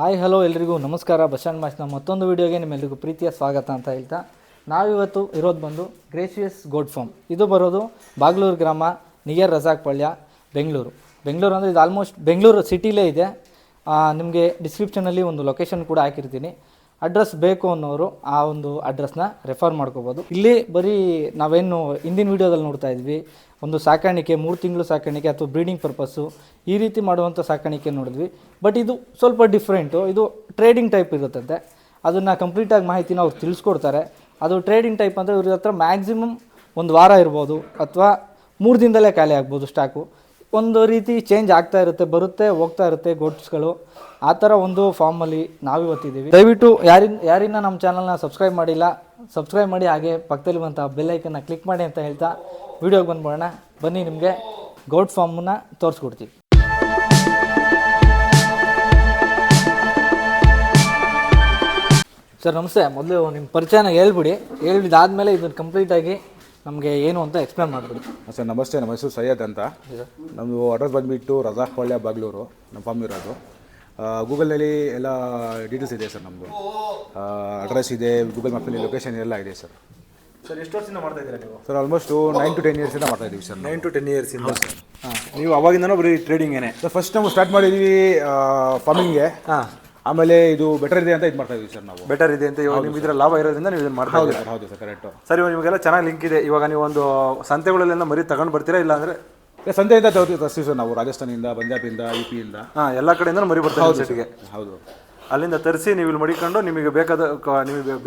Hi hello ಎಲ್ರಿಗೂ ನಮಸ್ಕಾರ. ಬಶಾನ್ ಮಾಸ್ನ ಮತ್ತೊಂದು ವೀಡಿಯೋಗೆ ನಿಮ್ಮೆಲ್ಲರಿಗೂ ಪ್ರೀತಿಯ ಸ್ವಾಗತ ಅಂತ ಹೇಳ್ತಾ ನಾವಿವತ್ತು ಇರೋದು ಬಂದು ಗ್ರೇಷಿಯಸ್ ಗೋಟ್ ಫಾರ್ಮ್. ಇದು ಬರೋದು ಬಾಗ್ಲೂರು ಗ್ರಾಮ, ನಿಯರ್ ರಜಾಕ್ಪಾಳ್ಯ, ಬೆಂಗಳೂರು ಅಂದರೆ ಇದು ಆಲ್ಮೋಸ್ಟ್ ಬೆಂಗಳೂರು ಸಿಟಿಲೇ ಇದೆ. ನಿಮಗೆ ಡಿಸ್ಕ್ರಿಪ್ಷನಲ್ಲಿ ಒಂದು ಲೊಕೇಶನ್ ಕೂಡ ಹಾಕಿರ್ತೀನಿ. ಅಡ್ರೆಸ್ ಬೇಕು ಅನ್ನೋರು ಆ ಒಂದು ಅಡ್ರೆಸ್ನ ರೆಫರ್ ಮಾಡ್ಕೋಬೋದು. ಇಲ್ಲಿ ಬರೀ ನಾವೇನು ಹಿಂದಿನ ವೀಡಿಯೋದಲ್ಲಿ ನೋಡ್ತಾ ಇದ್ವಿ, ಒಂದು ಸಾಕಾಣಿಕೆ 3 ತಿಂಗಳು ಸಾಕಾಣಿಕೆ ಅಥವಾ ಬ್ರೀಡಿಂಗ್ ಪರ್ಪಸ್ಸು ಈ ರೀತಿ ಮಾಡುವಂಥ ಸಾಕಾಣಿಕೆ ನೋಡಿದ್ವಿ. ಬಟ್ ಇದು ಸ್ವಲ್ಪ ಡಿಫ್ರೆಂಟು. ಇದು ಟ್ರೇಡಿಂಗ್ ಟೈಪ್ ಇರುತ್ತಂತೆ. ಅದನ್ನು ಕಂಪ್ಲೀಟಾಗಿ ಮಾಹಿತಿನ ಅವ್ರು ತಿಳಿಸ್ಕೊಡ್ತಾರೆ. ಅದು ಟ್ರೇಡಿಂಗ್ ಟೈಪ್ ಅಂದರೆ ಇವ್ರ ಹತ್ರ ಮ್ಯಾಕ್ಸಿಮಮ್ 1 ವಾರ ಇರ್ಬೋದು ಅಥವಾ 3 ದಿನದಲ್ಲೇ ಖಾಲಿ ಆಗ್ಬೋದು ಸ್ಟಾಕು. ಒಂದು ರೀತಿ ಚೇಂಜ್ ಆಗ್ತಾ ಇರುತ್ತೆ, ಬರುತ್ತೆ ಹೋಗ್ತಾ ಇರುತ್ತೆ ಗೋಟ್ಸ್ಗಳು. ಆ ಥರ ಒಂದು ಫಾರ್ಮಲ್ಲಿ ನಾವಿವತ್ತಿದ್ದೀವಿ. ದಯವಿಟ್ಟು ಯಾರಿನ್ನ ನಮ್ಮ ಚಾನಲ್ನ ಸಬ್ಸ್ಕ್ರೈಬ್ ಮಾಡಿಲ್ಲ, ಸಬ್ಸ್ಕ್ರೈಬ್ ಮಾಡಿ, ಹಾಗೆ ಪಕ್ಕದಲ್ಲಿರುವಂಥ ಬೆಲ್ಲೈಕನ್ನ ಕ್ಲಿಕ್ ಮಾಡಿ ಅಂತ ಹೇಳ್ತಾ ವೀಡಿಯೋಗೆ ಬಂದ್ಬಿಡೋಣ. ಬನ್ನಿ, ನಿಮಗೆ ಗೋಟ್ ಫಾರ್ಮನ್ನ ತೋರಿಸ್ಕೊಡ್ತೀವಿ. ಸರ್ ನಮಸ್ತೆ. ಮೊದಲು ನಿಮ್ಮ ಪರಿಚಯನ ಹೇಳಿಬಿದ್ದಾದಮೇಲೆ ಇದನ್ನು ಕಂಪ್ಲೀಟಾಗಿ ನಮಗೆ ಏನು ಅಂತ ಎಕ್ಸ್ಪ್ಲೇನ್ ಮಾಡಿಬಿಡಿ. ಸರ್ ನಮಸ್ತೆ, ನಮ್ಮ ಹೆಸರು ಸೈಯದ್ ಅಂತ. ನಮ್ಮದು ಅಡ್ರೆಸ್ ಬಂದುಬಿಟ್ಟು ರಜಾಕ್ಪಾಳ್ಯ, ಬಾಗ್ಲೂರು ನಮ್ಮ ಫಾರ್ಮ್ ಇರೋದು. ಗೂಗಲ್ನಲ್ಲಿ ಎಲ್ಲ ಡೀಟೇಲ್ಸ್ ಇದೆ ಸರ್. ನಮ್ಮದು ಅಡ್ರೆಸ್ ಇದೆ, ಗೂಗಲ್ ಮ್ಯಾಪಲ್ಲಿ ಲೊಕೇಶನ್ ಎಲ್ಲ ಇದೆ ಸರ್. ಸರ್ ಎಷ್ಟು ವರ್ಷದಿಂದ ಮಾಡ್ತಾ ಇದ್ದೀರಾ ನೀವು? ಸರ್ ಆಲ್ಮೋಸ್ಟು 9 to 10 ಇಯರ್ಸಿಂದ ಮಾಡ್ತಾ ಇದ್ದೀವಿ ಸರ್. 9 to 10 ಇಯರ್ಸಿಂದ. ನೀವು ಅವಾಗಿಂದನೂ ಬರೀ ಟ್ರೇಡಿಂಗೇನೆ? ಸರ್ ಫಸ್ಟ್ ನಾವು ಸ್ಟಾರ್ಟ್ ಮಾಡಿದ್ವಿ ಫಾರ್ಮಿಂಗ್ಗೆ. ಆಮೇಲೆ ಇದು ಬೆಟರ್ ಇದೆ ಅಂತ ಇದು ಮಾಡ್ತಾ ಇದೀವಿ ಸರ್. ನಾವು ಬೆಟರ್ ಇದೆ ಅಂತ ಇವಾಗ ನಿಮ್ಗೆ ಇದರ ಲಾಭ ಇರೋದ್ರಿಂದ ನೀವು ಇದನ್ನು ಮಾಡ್ತಾ ಇದ್ದೀರಾ? ಹೌದು ಸರ್, ಕರೆಕ್ಟು. ಸರ್ ಇವಾಗ ನಿಮಗೆಲ್ಲ ಚೆನ್ನಾಗಿ ಲಿಂಕ್ ಇದೆ. ಇವಾಗ ನೀವು ಒಂದು ಸಂತೆಗಳಲ್ಲೆಲ್ಲ ಮರಿ ತಗೊಂಡು ಬರ್ತೀರಾ, ಇಲ್ಲ ಅಂದರೆ ಸಂತೆಯಿಂದ ತರಿಸ್ತೀವಿ ಸರ್ ನಾವು. ರಾಜಸ್ಥಾನಿಂದ, ಪಂಜಾಬಿಂದ, UP-ಯಿಂದ, ಎಲ್ಲ ಕಡೆಯಿಂದ ಮರಿ ಬರ್ತಾರೆ ಸೆಟ್ಗೆ. ಹೌದು, ಅಲ್ಲಿಂದ ತರಿಸಿ ನೀವು ಇಲ್ಲಿ ಮಡಿಕೊಂಡು ನಿಮಗೆ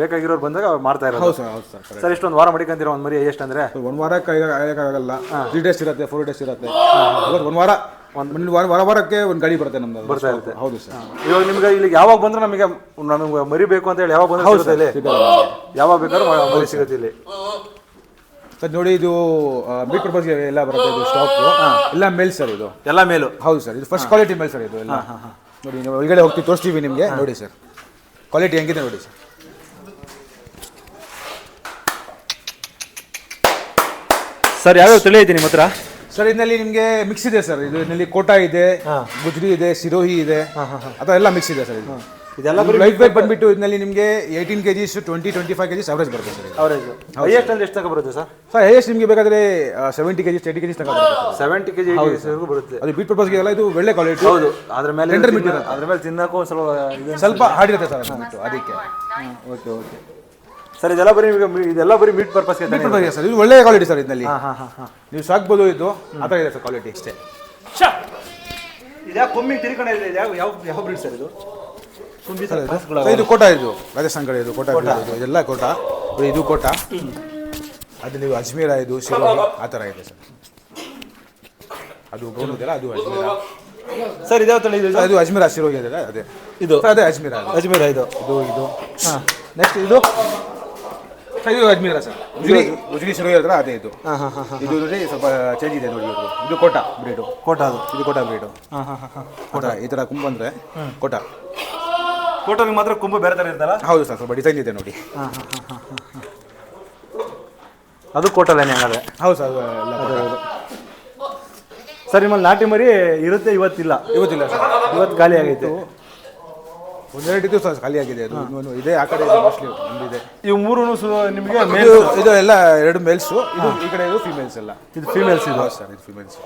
ಬೇಕಾಗಿರೋರು ಬಂದಾಗ ಮಾಡ್ತಾ ಇರೋದು. ಹೌದು ಸರ್. ಹೌದು ಸರ್, ಸರ್ ಇಷ್ಟೊಂದು ವಾರ ಮಡಿಕೊಂತೀರ ಒಂದು ಮರಿ ಎಷ್ಟು ಅಂದರೆ? 1 ವಾರಕ್ಕೆ ಆಗಲ್ಲ. 3 days ಇರುತ್ತೆ, 4 days ಇರುತ್ತೆ. 1 ವಾರಕ್ಕೆ ಒಂದು ಗಾಡಿ ಬರುತ್ತೆ ನಮ್ದು, ಬರ್ತಾ ಇರುತ್ತೆ. ಹೌದು ಸರ್. ಇವಾಗ ನಿಮ್ಗೆ ಇಲ್ಲಿ ಯಾವಾಗ ಬಂದ್ರೆ ನಮಗೆ ಮರಿ ಬೇಕು ಅಂತ ಹೇಳಿ ಯಾವಾಗ ಬಂದ್ರೆ ಸಿಗುತ್ತೆ ಇಲ್ಲಿ? ಯಾವಾಗ ಬೇಕಾದ್ರೂ ಮರಿ ಸಿಗುತ್ತೆ ಇಲ್ಲಿ ಸರ್. ನೋಡಿ, ಇದು ಮೀಟ್ ಪರ್ಪಸ್ಗೆ ಎಲ್ಲ ಬರುತ್ತೆ. ಇದು ಸ್ಟಾಕ್ ಎಲ್ಲ ಮೇಲ್ ಸರ್. ಇದು ಎಲ್ಲ ಮೇಲು? ಹೌದು ಸರ್. ಇದು ಫಸ್ಟ್ ಕ್ವಾಲಿಟಿ ಮೇಲ್ ಸರ್. ಇದು ಎಲ್ಲ ನೋಡಿ, ನಾವು ಒಳಗಡೆ ಹೋಗ್ತೀವಿ, ತೋರಿಸ್ತೀವಿ ನಿಮಗೆ. ನೋಡಿ ಸರ್, ಕ್ವಾಲಿಟಿ ಹೆಂಗಿದೆ ನೋಡಿ ಸರ್. ಸರ್ ಯಾವ್ಯಾವ ತಳಿ ಐತೆ ನಿಮ್ಮ ಹತ್ರ? ಸರ್ ಇದರಲ್ಲಿ ನಿಮಗೆ ಮಿಕ್ಸ್ ಇದೆ ಸರ್. ಇದರಲ್ಲಿ ಕೋಟಾ ಇದೆ, ಗುಜ್ರಿ ಇದೆ, ಸಿರೋಹಿ ಇದೆ, ಅಥವಾ ಎಲ್ಲ ಮಿಕ್ಸ್ ಇದೆ ಸರ್. ಇದೆಲ್ಲ ಲೈಫ್ ವೇಟ್ ಬಂದ್ಬಿಟ್ಟು ಇದರಲ್ಲಿ ನಿಮಗೆ 18 kgs 20-25 kgs ಅವರೇಜ್ ಬರುತ್ತೆ ಸರ್. ಅವರೇಜ್ ಹೈಯೆಸ್ಟ್ ಅಂದ್ರೆ ಎಷ್ಟು ತನಕ ಬರುತ್ತೆ ಸರ್? ಸರ್ ಹೈಯೆಸ್ಟ್ ನಿಮಗೆ ಬೇಕಾದ್ರೆ 70 kgs 80 kgs ತನಕ ಬರುತ್ತೆ. 70 kg 80 kg ಬರುತ್ತೆ. ಅದು ಬೀಟ್ ಪರ್ಪಸ್ಗೆ ಎಲ್ಲ ಇದು ಒಳ್ಳೆ ಕ್ವಾಲಿಟಿ. ಹೌದು, ಅದ್ರ ಮೇಲೆ ತಿನ್ನಕ್ಕೂ ಸ್ವಲ್ಪ ಹಾರ್ಡ್ ಇರುತ್ತೆ ಸರ್ ಅದಕ್ಕೆ. Okay okay sir. ಇದೆಲ್ಲ ಬರೀ ಮೀಟ್ ಪರ್ಪಸ್ಗೆ ಸರ್. ಇದು ಒಳ್ಳೆ ಕ್ವಾಲಿಟಿ ಸರ್. ಇದರಲ್ಲಿ ನೀವು ಸಾಕ್ಬೋದು. ಇದು ಆ ಥರ ಇದೆ ಸರ್ ಕ್ವಾಲಿಟಿ ಅಷ್ಟೇ. ಇದು ಕೊಮ್ಮಿಂಗ್ ತಿರ್ಕೊಂಡೆ ಯಾವ ಬ್ರೀಡ್ ಸರ್ ಇದು? ಇದು ಕೋಟಾ. ಇದು ರಾಜಸ್ಥಾನ್ ಕಡೆ ಇದು ಕೋಟಾ. ಇದೆಲ್ಲ ಕೋಟಾ. ಇದು ಕೋಟಾ. ಅದು ನೀವು ಅಜ್ಮೀರ, ಇದು ಶಿರೋಹಿ, ಆ ಥರ ಇದೆ ಸರ್. ಅದು ಬ್ರೌನ್ ಇದೆಯಲ್ಲ, ಅದು ಅಜ್ಮೀರ ಸರ್. ಇದ್ಯಾವ ತಳಿ ಇದು? ಅದು ಅಜ್ಮೀರ ಶಿರೋಹಿ ಇದೆ. ಅದೇ ಇದು ಅದೇ ಅಜ್ಮೀರ. ಅಜ್ಮೀರ ಇದು ಹಾಂ. ನೆಕ್ಸ್ಟ್ ಇದು ಇದು ಅಜ್ಮೀರ ಸರ್. ಉಜ್ಲಿ ಶಿರೋಹಿ ಹತ್ರ ಅದೇ ಇದು. ಇದು ನೋಡಿ ಸ್ವಲ್ಪ ಚೇಂಜ್ ಇದೆ ನೋಡಿ. ಇದು ಕೋಟಾ ಬ್ರೀಡು. ಕೋಟಾ ಅದು. ಇದು ಕೋಟಾ ಬ್ರೀಡು. ಕೋಟಾ ಈ ಥರ ಕುಂಬ ಅಂದರೆ ಕೋಟಾ. ಕೋಟೋಗೆ ಮಾತ್ರ ಕೊಂಬು ಬೇರೆ ಥರ ಇರ್ತಲ್ಲ? ಹೌದು ಸರ್, ಸ್ವಲ್ಪ ಡಿಸೈನ್ ಇದೆ ನೋಡಿ. ಅದು ಕೋಟಲೇನೆ ಹಂಗಾದ್ರೆ? ಹೌದು ಸರ್. ಸರ್ ನಿಮ್ಮಲ್ಲಿ ನಾಟಿ ಮರಿ ಇರುತ್ತೆ? ಇವತ್ತಿಲ್ಲ ಸರ್. ಇವತ್ತು ಖಾಲಿ ಆಗೈತೆ. ಒಂದೆರಡು ಇದ್ದು ಸರ್ ಖಾಲಿ ಆಗಿದೆ. ಅದು ಇನ್ನೊಂದು ಇದೆ, ಆ ಕಡೆ ಇದೆ ಮೋಸ್ಟ್ಲಿ ಒಂದಿದೆ. ಇವು ಮೂರು ನಿಮಗೆ ಇದು ಎಲ್ಲ 2 ಮೇಲ್ಸು. ಇದು ಈ ಕಡೆ ಇದು ಫೀಮೇಲ್ಸ್ ಎಲ್ಲ. ಇದು ಫೀಮೇಲ್ಸ್ ಇದು ಸರ್. ಇದು ಫೀಮೇಲ್ಸ್.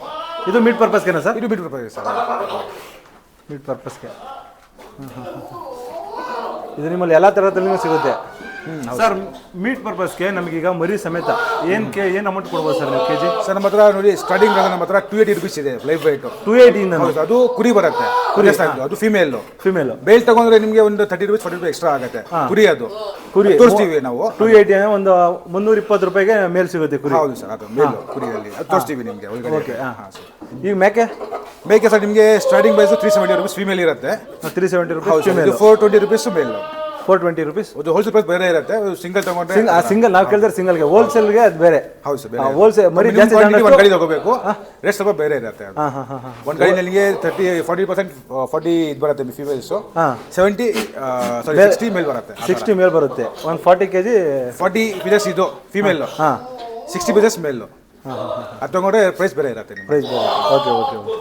ಇದು ಮೀಟ್ ಪರ್ಪಸ್ಗೆನಾ ಸರ್? ಇದು ಮೀಟ್ ಪರ್ಪಸ್ ಸರ್. ಮೀಟ್ ಪರ್ಪಸ್ಗೆ. ಇದು ನಿಮ್ಮಲ್ಲಿ ಎಲ್ಲ ಥರದಲ್ಲಿನೂ ಸಿಗುತ್ತೆ ಸರ್. ಮೀಟ್ ಪರ್ಪಸ್ಗೆ ನಮಗೀಗ ಮರಿ ಸಮೇತ ಏನು ಅಮೌಂಟ್ ಕೊಡ್ಬೋದು ಸರ್ ನೀವು ಕೆಜಿ? ಸರ್ ನಮ್ಮ ಹತ್ರ ನೋಡಿ ಸ್ಟಾರ್ಟಿಂಗ್ ನಮ್ಮ ಹತ್ರ 280 rupees ಇದೆ ಲೈಫ್ ವೇಟ್. 280 ಇಂದ? ಅದು ಕುರಿ ಬರುತ್ತೆ. ಅದು ಫಿಮೇಲ್. ಬೇಲ್ ತಗೊಂಡ್ರೆ ನಿಮಗೆ ಒಂದು 30 ರೂಪೀಸ್ 40 ರೂಪಾಯಿ ಎಕ್ಸ್ಟ್ರಾ ಆಗುತ್ತೆ. ಕುರಿ ಅದು ಕುರಿ ತೋರಿಸ್ತೀವಿ ನಾವು. 280 ಒಂದು 320 ರೂಪಾಯಿಗೆ ಮೇಲ್ ಸಿಗುತ್ತೆ ಕುರಿ. ಹೌದು ಸರ್, ಅದು ಮೇಲ್ ಕುರಿಯಲ್ಲಿ ಅದು ತೋರಿಸ್ತೀವಿ ನಿಮಗೆ. ಓಕೆ. ಹಾಂ ಸರ್. ಈಗ ಮೇಕೆ ಸರ್ ನಿಮಗೆ ಸ್ಟಾರ್ಟಿಂಗ್ ಪ್ರೈಸ್ 370 rupees ಫಿಮೇಲ್ ಇರುತ್ತೆ. 370 ರೂಪೀಸ್. 420 rupees ಮೇಲ್. 420 rupees. ಅದು ಹೋಲ್ಸೇಲ್ ಪ್ರೈಸ್ ಬೇರೆ ಇರುತ್ತೆ. ಸಿಂಗಲ್ ತಗೊಂಡ್ರೆ ಸಿಂಗಲ್ ನಾವು ಕೇಳಿದ್ರೆ ಸಿಂಗಲ್ಗೆ, ಹೋಲ್ಸೇಲ್ಗೆ ಅದು ಬೇರೆ. ಹೌದು ಸರ್. ಹೋಲ್ಸೇಲ್ ಮರಿ ಜಾಸ್ತಿ ಒಂದು ಗಾಡಿ ತಗೋಬೇಕು, ರೇಟ್ ಸ್ವಲ್ಪ ಬೇರೆ ಇರುತ್ತೆ. ಒಂದು ಗಾಡಿನಲ್ಲಿ ನಿಮಗೆ 40% 40 ಇದು ಬರುತ್ತೆ ಫೀಮೇಲ್ಸು. 60 ಮೇಲ್ ಬರುತ್ತೆ. 60 ಮೇಲ್ ಬರುತ್ತೆ. ಒಂದು 40 kg 40 ಪೀಸಸ್ ಇದು ಫೀಮೇಲ್. 60 ಪೀಸಸ್ ಮೇಲ್. ಅದು ತಗೊಂಡ್ರೆ ಪ್ರೈಸ್ ಬೇರೆ ಇರುತ್ತೆ. ಪ್ರೈಸ್ ಬೇರೆ. Okay okay okay.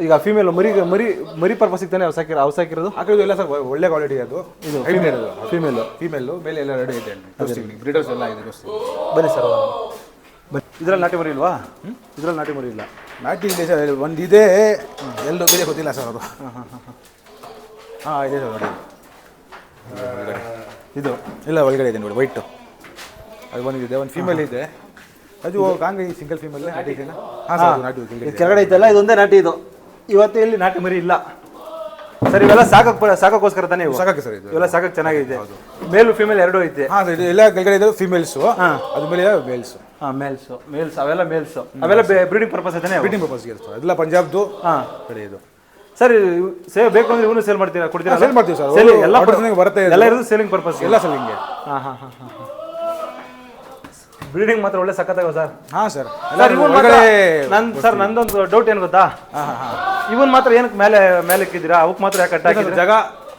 ಈಗ ಫಿಮೇಲ್ ಮರಿ ಮರಿ ಮರಿ ಪರ್ಪಸ್ಗೆ ತಾನೇ ಅವು ಸಾಕಿರೋದು ಹಾಕಿರೋದು ಎಲ್ಲ ಸರ್ ಒಳ್ಳೆ ಕ್ವಾಲಿಟಿ ಅದು ಇದು ಫೀಮೇಲ್ ಅದು ಫಿಮೇಲು ಮೇಲೆ ಎಲ್ಲ ರೆಡಿ ಇದೆ ಬ್ರೀಡರ್ಸ್ ಎಲ್ಲ ಇದೆ ಬನ್ನಿ ಸರ್ ಬನ್ನಿ. ಇದ್ರಲ್ಲಿ ನಾಟಿ ಮರಿ ಇಲ್ವಾ? ಇದ್ರಲ್ಲಿ ನಾಟಿ ಮರಿ ಇಲ್ಲ. ನಾಟಿ ಇದೆ ಸರ್, ಒಂದಿದೆ ಎಲ್ಲೋ ಬೇರೆ ಗೊತ್ತಿಲ್ಲ ಸರ್ ಅದು. ಹಾಂ ಇದೆ ಸರ್ ನೋಡಿ ಇದು ಇಲ್ಲ ಒಳಗಡೆ ಇದೆ ನೋಡಿ ವೈಟು, ಅದು ಒಂದಿದೆ, ಒಂದು ಫೀಮೇಲ್ ಇದೆ, ಅದು ಕಾಂಗ ಸಿಂಗಲ್ ಫೀಮೇಲ್ ನಾಟಿ ಇದೆಯಲ್ಲ. ಹಾಂ ಸರ್ ನಾಟಿ ಇದು ಕೆಳಗಡೆ ಐತಲ್ಲ ಇದೊಂದೇ ನಾಟಿ. ಇದು ಇವತ್ತು ಇಲ್ಲಿ ನಾಟಿ ಮರಿ ಇಲ್ಲ ಸರ್. ಇವೆಲ್ಲ ಸಾಕೋಕ್ಕೋಸ್ಕರ ತಾನೇ ಇವು? ಸಾಕಕ್ಕೆ ಸರ್ ಇದು ಇವೆಲ್ಲ ಸಾಕಕ್ಕೆ ಚೆನ್ನಾಗಿದೆ. ಮೇಲು ಫಿಮೇಲ್ ಎರಡೂ ಐತೆ. ಹಾಂ ಸರ್, ಇದು ಎಲ್ಲ ಕೆಳಗಡೆ ಇದೆ ಫೀಮೇಲ್ಸು, ಅದು ಮೇಲೆ ಮೇಲ್ಸು. ಹಾಂ ಮೇಲ್ಸ್ ಅವೆಲ್ಲ ಅವೆಲ್ಲ ಬ್ರೀಡಿಂಗ್ ಪರ್ಪಸ್ ಐತಾನೆ? ಬ್ರೀಡಿಂಗ್ ಪರ್ಪಸ್ಗೆ ಸರ್, ಅದೆಲ್ಲ ಪಂಜಾಬ್ದು. ಹಾಂ ಕಡೆ ಇದು ಸರ್. ಬೇಕು ಅಂದ್ರೆ ಇವನು ಸೇಲ್ ಮಾಡ್ತೀರಾ? ಕೊಡ್ತೀರಾ? ಸೇಲ್ ಮಾಡ್ತೀವಿ ಸರ್, ಎಲ್ಲ ಬರುತ್ತೆ, ಎಲ್ಲ ಇರೋದು ಸೇಲಿಂಗ್ ಪರ್ಪಸ್. ಎಲ್ಲ ಸೆಲ್ಲಿಂಗ್ಗೆ. ಹಾಂ ಬ್ರೀಡಿಂಗ್ ಮಾತ್ರ ಒಳ್ಳೆ ಸಖತ್ತಾಗ ಸರ್. ಹಾಂ ಸರ್. ಸರ್ ನಂದೊಂದು ಡೌಟ್ ಏನು ಗೊತ್ತಾ, ಇವನ್ ಮಾತ್ರ ಏನಕ್ಕೆ ಮೇಲೆ ಇಕ್ಕಿದ್ದೀರಾ? ಅವಕ್ಕೆ ಮಾತ್ರ ಯಾಕೆ ಕಟ್ಟಾಕಿದ್ರೆ? ಜಾಗ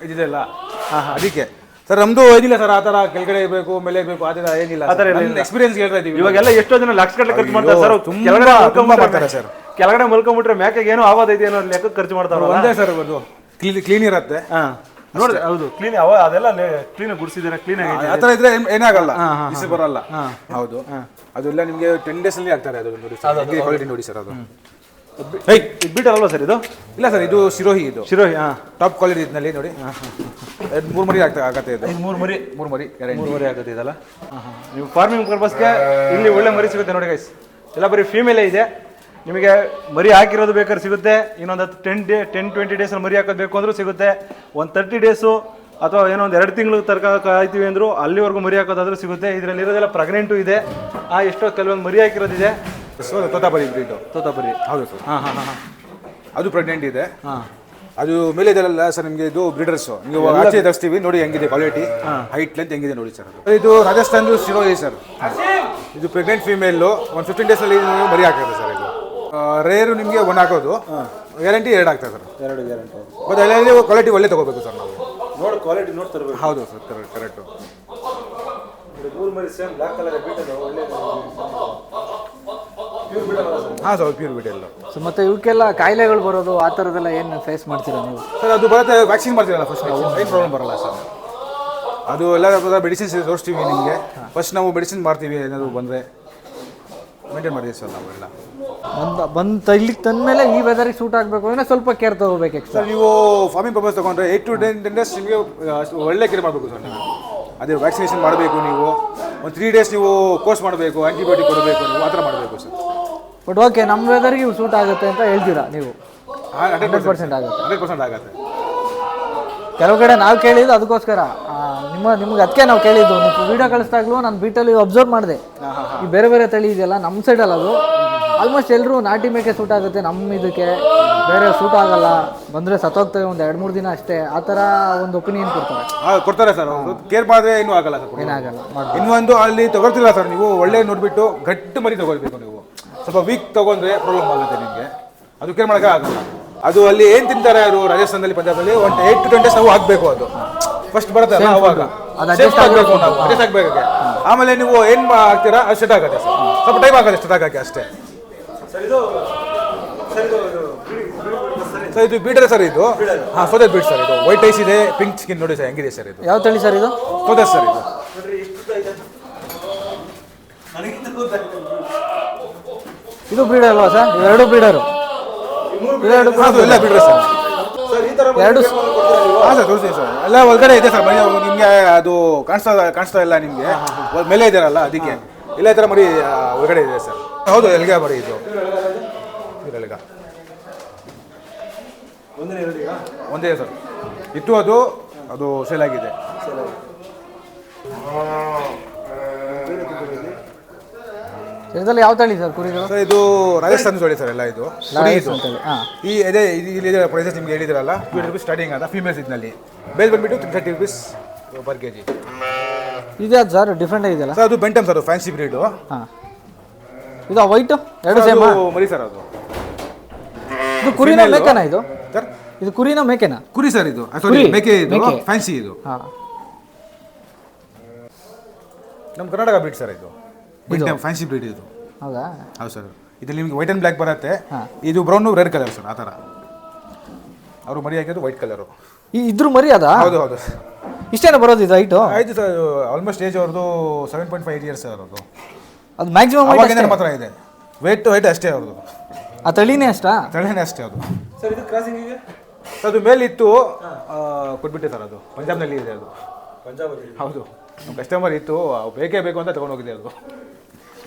ಇದಿದೆಲ್ಲ ಅದಕ್ಕೆ ಸರ್. ನಮ್ದು ಏನಿಲ್ಲ ಸರ್ ಆ ಥರ ಕೆಳಗಡೆ ಬೇಕು ಮೇಲೆ ಬೇಕು ಆ ಥರ ಏನಿಲ್ಲ. ಎಕ್ಸ್ಪೀರಿಯನ್ಸ್ ಹೇಳ್ತಾ ಇದೀವಿ. ಇವಾಗೆಲ್ಲ ಎಷ್ಟೋ ಜನ ಲಕ್ಷ ಗಟ್ಟಲೆ ಖರ್ಚು ಮಾಡ್ತಾರೆ ಸರ್. ತುಂಬಾ ಮಾಡ್ತಾರೆ ಸರ್. ಕೆಳಗಡೆ ಮಲ್ಕೊಂಡ್ಬಿಟ್ರೆ ಮ್ಯಾಕೆಗೆ ಏನೋ ಆಗೋದೈತೆ ಅನ್ನೋ ಲೆಕ್ಕ ಖರ್ಚು ಮಾಡ್ತಾರೆ. ಒಂದೇ ಸರ್, ಅದು ಕ್ಲೀನ್ ಇರುತ್ತೆ. ನೋಡಿ ಹೌದು ಕ್ಲೀನ್ ಅದೆಲ್ಲ ಕ್ಲೀನ್ ಗುಡಿಸಿದ್ರೆ ಕ್ಲೀನ್ ಆಗಿ ಆ ಥರ ಇದ್ರೆ ಏನಾಗಲ್ಲ, ಬಿಸಿ ಬರಲ್ಲ. ಹೌದು, ಅದೆಲ್ಲ ನಿಮಗೆ 10 days ಅಲ್ಲಿ ಆಗ್ತಾರೆ. ಅದು ನೋಡಿ ಸರ್, ಕ್ವಾಲಿಟಿ ನೋಡಿ ಸರ್. ಅದು ಇದು ಬೀಟಲ್ವಾ ಸರ್? ಇದು ಇಲ್ಲ ಸರ್, ಇದು ಶಿರೋಹಿ. ಇದು ಶಿರೋಹಿ ಟಾಪ್ ಕ್ವಾಲಿಟಿ ಇದ್ನಲ್ಲಿ ನೋಡಿ. 3 ಮರಿ ಆಗತ್ತೆ ಇದು. 3 ಮರಿ 3 ಮರಿ ಆಗತ್ತೆ ಇದಲ್ಲ. ನೀವು ಫಾರ್ಮಿಂಗ್ ಪರ್ಪಸ್ಗೆ ಇಲ್ಲಿ ಒಳ್ಳೆ ಮರಿ ಸಿಗುತ್ತೆ ನೋಡಿ ಗೈಸ್. ಎಲ್ಲ ಬರೀ ಫೀಮೇಲೇ ಇದೆ. ನಿಮಗೆ ಮರಿ ಹಾಕಿರೋದು ಬೇಕಾದ್ರೆ ಸಿಗುತ್ತೆ. ಇನ್ನೊಂದು 10-20 ಡೇಸ್ ಮರಿ ಹಾಕೋದು ಬೇಕು ಅಂದ್ರೂ ಸಿಗುತ್ತೆ. ಒಂದು 30 ಡೇಸು ಅಥವಾ ಏನೋ ಒಂದು 2 ತಿಂಗಳು ಕಾಯ್ತೀವಿ ಅಂದರು ಅಲ್ಲಿವರೆಗೂ ಮರಿ ಹಾಕೋದಾದ್ರೂ ಸಿಗುತ್ತೆ. ಇದರಲ್ಲಿ ಇರೋದೆಲ್ಲ ಪ್ರೆಗ್ನೆಂಟು ಇದೆ. ಎಷ್ಟೋ ಕೆಲವೊಂದು ಮರಿ ಹಾಕಿರೋದಿದೆ. ತೋತಾಪರಿ ಬ್ರೀಡು. ತೋತಾಪರಿ ಹೌದು ಸರ್. ಅದು ಪ್ರೆಗ್ನೆಂಟ್ ಇದೆ. ಅದು ಮೇಲೆ ಇದೆಲ್ಲ ಸರ್ ನಿಮಗೆ ಇದು ಬ್ರೀಡರ್ಸು. ನೀವು ಆಚೆ ತರಿಸ್ತೀವಿ ನೋಡಿ ಹೆಂಗಿದೆ ಕ್ವಾಲಿಟಿ, ಹೈಟ್ ಲೆಂತ್ ಹೆಂಗಿದೆ ನೋಡಿ ಸರ್. ಇದು ರಾಜಸ್ಥಾನದ ಶಿರೋಹಿ ಸರ್. ಇದು ಪ್ರೆಗ್ನೆಂಟ್ ಫೀಮೇಲು. ಒಂದು 15 days ಅಲ್ಲಿ ಮರಿ ಹಾಕಿದೆ ಸರ್. ಇದು ರೇರು ನಿಮಗೆ 1 ಹಾಕೋದು, ಗ್ಯಾರಂಟಿ 2 ಆಗ್ತದೆ ಸರ್. 2 ಗ್ಯಾರಂಟಿ. ಮತ್ತು ಎಲ್ಲರೂ ಕ್ವಾಲಿಟಿ ಒಳ್ಳೆ ತೊಗೋಬೇಕು ಸರ್ ನಾವು. ನೋಡಿ ಕ್ವಾಲಿಟಿ ನೋಡಿ ತರಬೇಕು. ಹೌದು sir, correct. Same black colour ಒಳ್ಳೆ ಹಾಂ ಸರ್, ಪ್ಯೂರ್ ಬೀಟ್ ಎಲ್ಲ. ಸೊ ಮತ್ತು ಇವಕ್ಕೆಲ್ಲ ಕಾಯಿಲೆಗಳು ಬರೋದು ಆ ಥರದ್ದೆಲ್ಲ ಏನು ಫೇಸ್ ಮಾಡ್ತೀರಾ ನೀವು? ಸರ್ ಅದು ಬರುತ್ತೆ, ವ್ಯಾಕ್ಸಿನ್ ಮಾಡ್ತೀರಲ್ಲ ಫಸ್ಟ್. ಏನು ಪ್ರಾಬ್ಲಮ್ ಬರಲ್ಲ ಸರ್. ಅದು ಎಲ್ಲ ಮೆಡಿಸಿನ್ಸ್ ತೋರಿಸ್ತೀವಿ ನಿಮಗೆ. ಫಸ್ಟ್ ನಾವು ಮೆಡಿಸಿನ್ ಮಾಡ್ತೀವಿ, ಏನಾದರೂ ಬಂದರೆ ಮೇಂಟೈನ್ ಮಾಡ್ತೀವಿ ಸರ್ ನಾವೆಲ್ಲ. ಬಂದು ಇಲ್ಲಿಗೆ ತಂದಮೇಲೆ ಈ ವೆದರಿಗೆ ಸೂಟ್ ಆಗಬೇಕು ಅಂದರೆ ಸ್ವಲ್ಪ ಕೇರ್ ತೊಗೋಬೇಕು ಎಕ್ಸ್ಟ್ರಾ. ಸರ್ ನೀವು ಫಾರ್ಮಿಂಗ್ ಪರ್ಪಸ್ ತೊಗೊಂಡ್ರೆ 8 to 10 days ನಿಮಗೆ ಒಳ್ಳೆ ಕೇರ್ ಮಾಡಬೇಕು ಸರ್ ನೀವು. ಅದೇ ವ್ಯಾಕ್ಸಿನೇಷನ್ ಮಾಡಬೇಕು ನೀವು. ಒಂದು 3 days ನೀವು ಕೋರ್ಸ್ ಮಾಡಬೇಕು, ಆ್ಯಂಟಿಬಯೋಟಿಕ್ ಕೊಡಬೇಕು, ನೀವು ಆ ಥರ ಮಾಡಬೇಕು ಸರ್. ಬಟ್ ಓಕೆ, ನಮ್ಮ ವೆದರ್ಗೆ ಇವು ಸೂಟ್ ಆಗುತ್ತೆ ಅಂತ ಹೇಳ್ತೀರಾ ನೀವು? 100% ಆಗುತ್ತೆ. 100% ಆಗುತ್ತೆ. ಕೆಲವು ಕಡೆ ನಾವು ಕೇಳಿದ್ದು ಅದಕ್ಕೋಸ್ಕರ ನಿಮ್ಗೆ ಅದಕ್ಕೆ ನಾವು ಕೇಳಿದ್ದು. ನೀವು ವಿಡಿಯೋ ಕಳಿಸ್ದಾಗ್ಲೂ ನಾನು ಬೀಟಲ್ಲಿ ಅಬ್ಸರ್ವ್ ಮಾಡಿದೆ. ಈ ಬೇರೆ ಬೇರೆ ತಳಿ ಇದೆಯಲ್ಲ ನಮ್ಮ ಸೈಡಲ್ಲಿ, ಅದು ಆಲ್ಮೋಸ್ಟ್ ಎಲ್ಲರೂ ನಾಟಿ ಮೇಕೆ ಸೂಟ್ ಆಗುತ್ತೆ, ನಮ್ಮ ಇದಕ್ಕೆ ಬೇರೆ ಸೂಟ್ ಆಗಲ್ಲ, ಬಂದರೆ ಸತ್ತೋಗ್ತವೆ ಒಂದು 2-3 ದಿನ ಅಷ್ಟೇ, ಆ ಥರ ಒಂದು ಒಪಿನಿಯನ್ ಕೊಡ್ತಾರೆ ಸರ್. ಕೇರ್ ಮಾಡಿದ್ರೆ ಏನೂ ಆಗಲ್ಲ ಸರ್, ಏನಾಗಲ್ಲ. ಇನ್ನೊಂದು ಅಲ್ಲಿ ತಗೊಳ್ತಿಲ್ಲ ಸರ್. ನೀವು ಒಳ್ಳೆ ನೋಡಿಬಿಟ್ಟು ಗಟ್ಟಿ ಮರಿ ತಗೊಳ್ಬೇಕು. ನೀವು ಸ್ವಲ್ಪ ವೀಕ್ ತಗೊಂಡ್ರೆ ಪ್ರಾಬ್ಲಮ್ ಆಗುತ್ತೆ ನಿಮಗೆ. ಅದು ಕೇರ್ ಮಾಡೋಕ್ಕೆ ಆಗಲ್ಲ. ಅದು ಅಲ್ಲಿ ಏನು ತಿಂತಾರೆ ಅವರು ರಾಜಸ್ಥಾನದಲ್ಲಿ, ಪಂಜಾಬಲ್ಲಿ ಒಂದು 8 to 10 days ನಾವು ಹಾಕಬೇಕು. ಅದು ಫಸ್ಟ್ ಬರುತ್ತೆ ಅವಾಗ ಅಡ್ಜಸ್ಟ್ ಆಗಬೇಕು. ಆಮೇಲೆ ನೀವು ಏನು ಹಾಕ್ತೀರಾ ಅದು ಸೆಟ್ ಆಗುತ್ತೆ ಸರ್. ಸ್ವಲ್ಪ ಟೈಮ್ ಆಗುತ್ತೆ ಸೆಟ್ ಆಗೋಕ್ಕೆ ಅಷ್ಟೇ. ಸರ್ ಇದು ಬೀಟರ್ ಸರ್. ಇದು ಹಾಂ ಸೋದರ್ ಬೀಟ್ ಸರ್. ಇದು ವೈಟ್ ಐಸ್ ಇದೆ, ಪಿಂಕ್ ಸ್ಕಿನ್ ನೋಡಿ ಸರ್ ಹೆಂಗಿದೆ ಸರ್. ಇದು ಯಾವ ತಳಿ ಸರ್? ಇದು ಸೋದರ್ ಸರ್. ಇದು ಬ್ರೀಡರ್ ಅಲ್ವಾ ಸರ್? ಇವೆರಡು ಬ್ರೀಡರು. ಎಲ್ಲ ಬೀಟರ್ ಸರ್. ಎರಡು ಹಾಂ ಸರ್ ತೋರಿಸ್ತೀನಿ ಸರ್. ಎಲ್ಲ ಒಳಗಡೆ ಇದೆ ಸರ್. ನಿಮಗೆ ಅದು ಕಾಣಿಸ್ತಾ ಇಲ್ಲ ನಿಮಗೆ, ಮೇಲೆ ಇದ್ದಾರಲ್ಲ ಅದಕ್ಕೆ. ಇಲ್ಲ ಈ ಥರ ಮರಿ ಒಳಗಡೆ ಇದೆ ಸರ್. ಹೌದು, ಎಲ್ಗ ಮರಿ ಇದು. ಎಲ್ಗ ಒಂದೇ ಸರ್ ಇತ್ತು. ಅದು ಸೇಲ್ ಆಗಿದೆ. ಇದರಲ್ಲಿ ಯಾವ ತಳಿ ಸರ್ ಕುರಿಗಳು? ಸರ್ ಇದು ರಾಜಸ್ಥಾನ ತಳಿ ಸರ್. ಎಲ್ಲ ಇದು ಈ ಇದೆ. ಇಲ್ಲಿ ಪ್ರೈಸಸ್ ನಿಮ್ಗೆ ಹೇಳಿದ್ರಲ್ಲ, 20 rupees ಸ್ಟಾರ್ಟಿಂಗ್ ಅದ ಫೀಮೇಲ್ಸ್ ಇದರಲ್ಲಿ. ಬೇಲ್ ಬಂದ್ಬಿಟ್ಟು 30 rupees per kg. ಇದು ಯಾವ್ದು ಸರ್? ಡಿಫ್ರೆಂಟ್ ಇದೆಯಲ್ಲ ಸರ್. ಅದು ಬೆಂಟಮ್ ಸರ್, ಫ್ಯಾನ್ಸಿ ಬ್ರೀಡು. ಹಾಂ. ಇದು ವೈಟು ಎರಡು ಸೇಮ್ ಮರಿ ಸರ್. ಅದು ಇದು ಕುರಿನ ಮೇಕೆನಾ? ಇದು ಸರ್ ಇದು ಕುರಿನ ಮೇಕೆನಾ? ಕುರಿ ಸರ್. ಇದು ಮೇಕೆ. ಇದು ಫ್ಯಾನ್ಸಿ. ಇದು ಹಾಂ, ನಮ್ಮ ಕರ್ನಾಟಕ ಬ್ರೀಡ್ ಸರ್. ಇದು ಬೆಂಟಮ್ ಫ್ಯಾನ್ಸಿ ಬ್ರೀಡ್. ಇದು ಹೌದಾ? ಹೌದು ಸರ್. ಇದರಲ್ಲಿ ನಿಮಗೆ ವೈಟ್ ಆ್ಯಂಡ್ ಬ್ಲ್ಯಾಕ್ ಬರುತ್ತೆ. ಇದು ಬ್ರೌನ್ ರೆಡ್ ಕಲರ್ ಸರ್. ಆ ಥರ ಅವರು ಮರಿ ಹಾಕಿದ್ದು ವೈಟ್ ಕಲರು. ಇದ್ರ ಮರಿ ಅದಾ? ಹೌದು ಹೌದು. ಇಷ್ಟೇನ ಬರೋದು ಇದು ಹೈಟು? ಆಯಿತು ಸರ್, ಆಲ್ಮೋಸ್ಟ್ ಏಜ್ ಅವ್ರದ್ದು 7.5 ಇಯರ್ಸ್ ಸರ್ ಅವ್ರದ್ದು. ಅದು ಮ್ಯಾಕ್ಸಿಮಮ್ ಅವಾಗಿಂದ ಮಾತ್ರ ಇದೆ, ವೆಯ್ಟ್ ಅಷ್ಟೇ ಅವ್ರದ್ದು. ಆ ತಳಿನೇ ಅಷ್ಟಾ? ತಳಿನೇ ಅಷ್ಟೇ ಅದು ಸರ್. ಇದು ಕ್ರಾಸಿಂಗಿಗೆ ಅದು ಮೇಲಿತ್ತು, ಕೊಟ್ಬಿಟ್ಟೆ ಸರ್. ಅದು ಪಂಜಾಬ್ನಲ್ಲಿ ಇದೆ ಅದು. ಪಂಜಾಬಲ್ಲಿ? ಹೌದು, ನಮ್ಮ ಕಸ್ಟಮರ್ ಇತ್ತು, ಬೇಕೇ ಬೇಕು ಅಂತ ತೊಗೊಂಡೋಗಿದೆ. ಅದು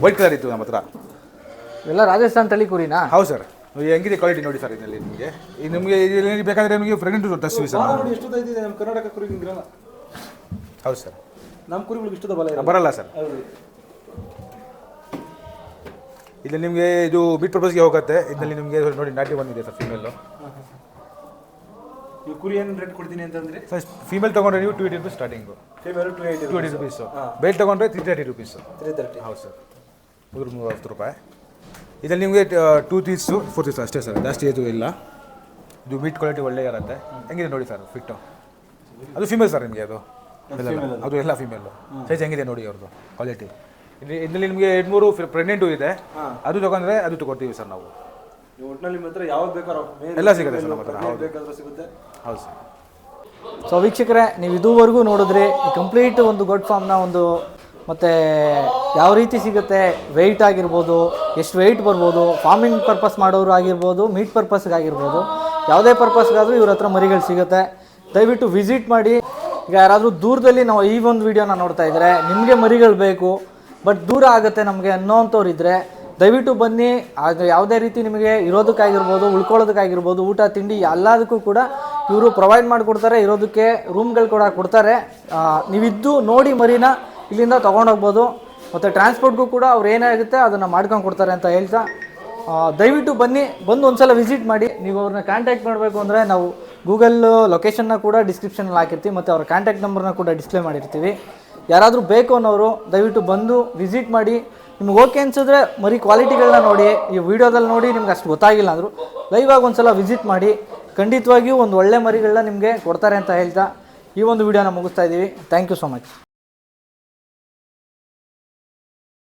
ವೈಟ್ ಕಲರ್ ಇತ್ತು ನಮ್ಮ ಹತ್ರ. ಎಲ್ಲ ರಾಜಸ್ಥಾನ್ ತಳಿ ಕುರಿನಾ? ಹೌದು ಸರ್. ಹೆಂಗಿದೆ ಕ್ವಾಲಿಟಿ ನೋಡಿ ಸರ್. ಇದರಲ್ಲಿ ನಿಮಗೆ ಇದರಲ್ಲಿ ಬೇಕಾದರೆ ನಿಮಗೆ ಪ್ರೆಗ್ನೆಂಟ್ ತರಿಸ್ತೀವಿ ಸರ್. ನೋಡಿ ಎಷ್ಟು ಇದೆ ನಮ್ಮ ಕರ್ನಾಟಕ ಕುರಿಗಿರಲ್ಲ. ಹೌದು ಸರ್, ನಮ್ಮ ಕುರಿಗಳಿಗೆ ಇಷ್ಟದ ಬಲ ಬರಲ್ಲ ಸರ್. ಇಲ್ಲಿ ನಿಮಗೆ ಇದು ಬೀಟ್ ಪರ್ಪಸ್ಗೆ ಹೋಗುತ್ತೆ. ಇದರಲ್ಲಿ ನಿಮಗೆ ನೋಡಿ ನಾಟಿ ಬಂದಿದೆ ಸರ್, ಫೀಮೇಲು. ನೀವು ಕುರಿ ಏನು ರೇಟ್ ಕೊಡ್ತೀನಿ ಅಂತಂದ್ರೆ ಸರ್, ಫೀಮೇಲ್ ತೊಗೊಂಡ್ರೆ ನೀವು 280 ರುಪೀಸ್ ಸ್ಟಾರ್ಟಿಂಗು. Female 280 rupees. ಬೇಲ್ ತೊಗೊಂಡ್ರೆ 330 ರುಪೀಸು. 330. ಹೌದು ಸರ್, 330 ರೂಪಾಯಿ. ಇದರಲ್ಲಿ ನಿಮಗೆ 2 3 4 3 ಅಷ್ಟೇ ಸರ್, ಜಾಸ್ತಿ ಇದು ಇಲ್ಲ. ಇದು ಮೀಟ್ ಕ್ವಾಲಿಟಿ ಒಳ್ಳೆ ಇರುತ್ತೆ. ಹೆಂಗಿದೆ ನೋಡಿ ಸರ್ ಫಿಟ್ಟು. ಅದು ಫೀಮೇಲ್ ಸರ್ ನಿಮಗೆ. ಅದು ಎಲ್ಲ ಫೀಮೇಲು. ಸೈಜ್ ಹೆಂಗಿದೆ ನೋಡಿ ಅವ್ರದ್ದು ಕ್ವಾಲಿಟಿ. ಇದರಲ್ಲಿ ನಿಮಗೆ 2-3 ಪ್ರೆಗ್ನೆಂಟು ಇದೆ. ಅದು ತೊಗೊಂಡ್ರೆ ಅದು ತೊಗೊಳ್ತೀವಿ ಸರ್ ನಾವು. ಒಟ್ಟಿನಲ್ಲಿ ನಿಮ್ಮ ಹತ್ರ ಯಾವ್ದು ಬೇಕಾದ್ರೂ ಎಲ್ಲ ಸಿಗುತ್ತೆ ಸರ್ ನಮ್ಮ ಹತ್ರ. ಹೌದು ಬೇಕಾದ್ರೂ ಸಿಗುತ್ತೆ. ಹೌದು ಸರ್. ಸೊ ವೀಕ್ಷಕರೇ, ನೀವು ಇದುವರೆಗೂ ನೋಡಿದ್ರಿ ಕಂಪ್ಲೀಟ್ ಒಂದು ಗೋಟ್ ಫಾರ್ಮ್ನ ಒಂದು, ಮತ್ತು ಯಾವ ರೀತಿ ಸಿಗುತ್ತೆ, ವೆಯ್ಟ್ ಆಗಿರ್ಬೋದು, ಎಷ್ಟು ವೆಯ್ಟ್ ಬರ್ಬೋದು, ಫಾರ್ಮಿಂಗ್ ಪರ್ಪಸ್ ಮಾಡೋರು ಆಗಿರ್ಬೋದು, ಮೀಟ್ ಪರ್ಪಸ್ಗಾಗಿರ್ಬೋದು, ಯಾವುದೇ ಪರ್ಪಸ್ಗಾದರೂ ಇವ್ರ ಹತ್ರ ಮರಿಗಳು ಸಿಗುತ್ತೆ. ದಯವಿಟ್ಟು ವಿಸಿಟ್ ಮಾಡಿ. ಈಗ ಯಾರಾದರೂ ದೂರದಲ್ಲಿ ನಾವು ಈ ಒಂದು ವೀಡಿಯೋನ ನೋಡ್ತಾ ಇದ್ದರೆ, ನಿಮಗೆ ಮರಿಗಳು ಬೇಕು ಬಟ್ ದೂರ ಆಗುತ್ತೆ ನಮಗೆ ಅನ್ನೋವಂಥವ್ರು ಇದ್ದರೆ ದಯವಿಟ್ಟು ಬನ್ನಿ. ಅದು ಯಾವುದೇ ರೀತಿ ನಿಮಗೆ ಇರೋದಕ್ಕಾಗಿರ್ಬೋದು, ಉಳ್ಕೊಳ್ಳೋದಕ್ಕಾಗಿರ್ಬೋದು, ಊಟ ತಿಂಡಿ ಎಲ್ಲದಕ್ಕೂ ಕೂಡ ಇವರು ಪ್ರೊವೈಡ್ ಮಾಡಿಕೊಡ್ತಾರೆ. ಇರೋದಕ್ಕೆ ರೂಮ್ಗಳು ಕೂಡ ಕೊಡ್ತಾರೆ. ನೀವಿದ್ದು ನೋಡಿ ಮರಿನ ಇಲ್ಲಿಂದ ತೊಗೊಂಡೋಗ್ಬೋದು. ಮತ್ತು ಟ್ರಾನ್ಸ್ಪೋರ್ಟ್ಗೂ ಕೂಡ ಅವ್ರು ಏನಾಗುತ್ತೆ ಅದನ್ನು ಮಾಡ್ಕೊಂಡು ಕೊಡ್ತಾರೆ ಅಂತ ಹೇಳ್ತಾ, ದಯವಿಟ್ಟು ಬನ್ನಿ, ಬಂದು ಒಂದು ಸಲ ವಿಸಿಟ್ ಮಾಡಿ. ನೀವು ಅವ್ರನ್ನ ಕಾಂಟ್ಯಾಕ್ಟ್ ಮಾಡಬೇಕು ಅಂದರೆ ನಾವು ಗೂಗಲ್ ಲೊಕೇಶನ್ನ ಕೂಡ ಡಿಸ್ಕ್ರಿಪ್ಷನಲ್ಲಿ ಹಾಕಿರ್ತೀವಿ, ಮತ್ತು ಅವ್ರ ಕಾಂಟ್ಯಾಕ್ಟ್ ನಂಬರ್ನ ಕೂಡ ಡಿಸ್ಪ್ಲೇ ಮಾಡಿರ್ತೀವಿ. ಯಾರಾದರೂ ಬೇಕು ಅನ್ನೋರು ದಯವಿಟ್ಟು ಬಂದು ವಿಸಿಟ್ ಮಾಡಿ. ನಿಮ್ಗೆ ಓಕೆ ಅನ್ಸಿದ್ರೆ ಮರಿ ಕ್ವಾಲಿಟಿಗಳನ್ನ ನೋಡಿ. ಈ ವಿಡಿಯೋದಲ್ಲಿ ನೋಡಿ ನಿಮ್ಗೆ ಅಷ್ಟು ಗೊತ್ತಾಗಿಲ್ಲ ಅಂದರು ಲೈವಾಗಿ ಒಂದು ಸಲ ವಿಸಿಟ್ ಮಾಡಿ. ಖಂಡಿತವಾಗಿಯೂ ಒಂದು ಒಳ್ಳೆ ಮರಿಗಳನ್ನ ನಿಮಗೆ ಕೊಡ್ತಾರೆ ಅಂತ ಹೇಳ್ತಾ ಈ ಒಂದು ವಿಡಿಯೋನ ಮುಗಿಸ್ತಾ ಇದ್ದೀವಿ. Thank you so much.